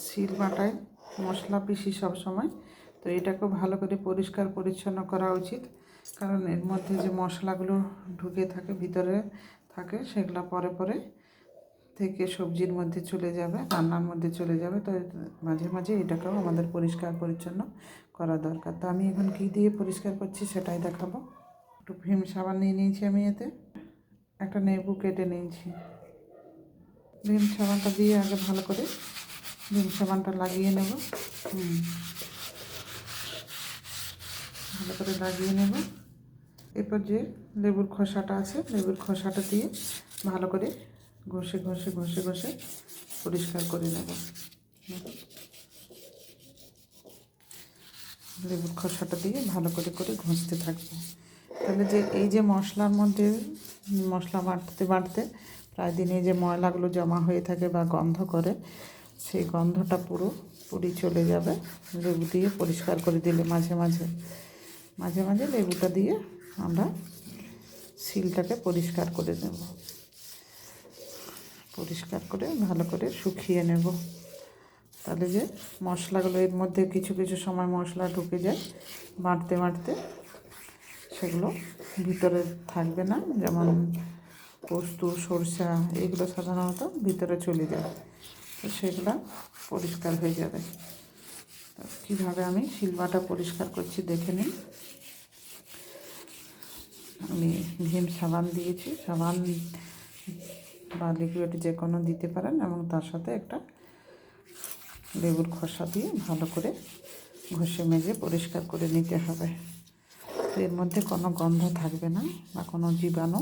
শিল বাটায় মশলা পিষি সব সময়, তো এটাকেও ভালো করে পরিষ্কার পরিচ্ছন্ন করা উচিত, কারণ এর মধ্যে যে মশলাগুলো ঢুকে থাকে ভিতরে থাকে সেগুলো পরে পরে থেকে সবজির মধ্যে চলে যাবে, রান্নার মধ্যে চলে যাবে। তো মাঝে মাঝে এটাকেও আমাদের পরিষ্কার পরিচ্ছন্ন করা দরকার। তো আমি এখন কী দিয়ে পরিষ্কার করছি সেটাই দেখাবো। একটু ভীম সাবান নিয়ে নিয়েছি আমি, এতে একটা লেবু কেটে নিয়েছি। ভীম সাবানটা দিয়ে আগে ভালো করে ভীম সাবানটা লাগিয়ে নেব। ভালো করে লাগিয়ে নেব। এরপর যে লেবুর খোসাটা আছে, লেবুর খোসাটা দিয়ে ভালো করে ঘষে ঘষে ঘষে ঘষে পরিষ্কার করে নেব। লেবুর খোসাটা দিয়ে ভালো করে করে ঘষতে থাকবো। তাহলে যে এই যে মশলার মধ্যে মশলা বাটতে বাটতে প্রায় দিনে যে ময়লাগুলো জমা হয়ে থাকে বা গন্ধ করে, সেই গন্ধটা পুরি চলে যাবে লেবু দিয়ে পরিষ্কার করে দিলে। মাঝে মাঝে মাঝে মাঝে লেবুটা দিয়ে আমরা শিলটাকে পরিষ্কার করে নেব। পরিষ্কার করে ভালো করে শুকিয়ে নেব। তাহলে যে মশলাগুলো এর মধ্যে কিছু কিছু সময় মশলা ঢুকে যায় বাটতে বাটতে, সেগুলো ভিতরে থাকবে না। যেমন পোস্ত, সরষা এগুলো সাধারণত ভিতরে চলে যায়, তো সেগুলো পরিষ্কার হয়ে যাবে। কীভাবে আমি শিলবাটা পরিষ্কার করছি দেখে নিন। আমি ভীম সাবান দিয়েছি, সাবান বা লিকুইড যে কোনো দিতে পারেন, এবং তার সাথে একটা লেবুর খোসা দিয়ে ভালো করে ঘষে মেজে পরিষ্কার করে নিতে হবে। এর মধ্যে কোনো গন্ধ থাকবে না বা কোনো জীবাণু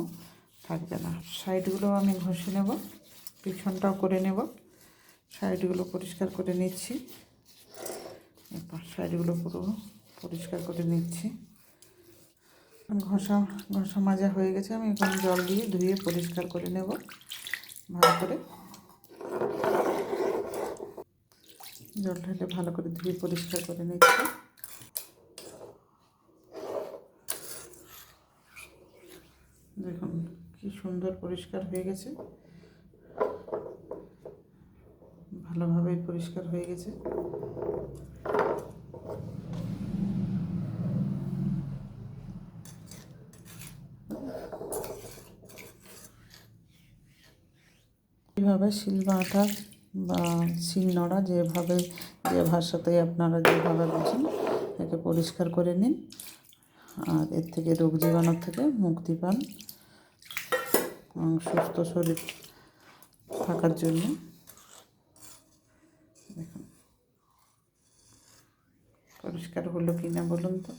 থাকবে না। সাইডগুলো আমি ঘষে নেব, পিছনটাও করে নেব। সাইডগুলো পরিষ্কার করে নিচ্ছি, এরপর সাইডগুলো পুরো পরিষ্কার করে নিচ্ছি। ঘষা মাজা হয়ে গেছে। আমি এখন জল দিয়ে ধুয়ে পরিষ্কার করে নেব ভালো করে। জল ঢেলে ভালো করে ধুয়ে পরিষ্কার করে নিচ্ছি। দেখুন কি সুন্দর পরিষ্কার হয়ে গেছে, ভালোভাবেই পরিষ্কার হয়ে গেছে। এইভাবে শিলবাটা বা শিলনোড়া যে ভাষাতেই আপনারা যেভাবে বুঝেন, একে পরিষ্কার করে নিন। আর এর থেকে রোগ জীবাণুর থেকে মুক্তি পান এবং সুস্থ শরীর থাকার জন্য। দেখুন পরিষ্কার হলো কি না বলুন তো।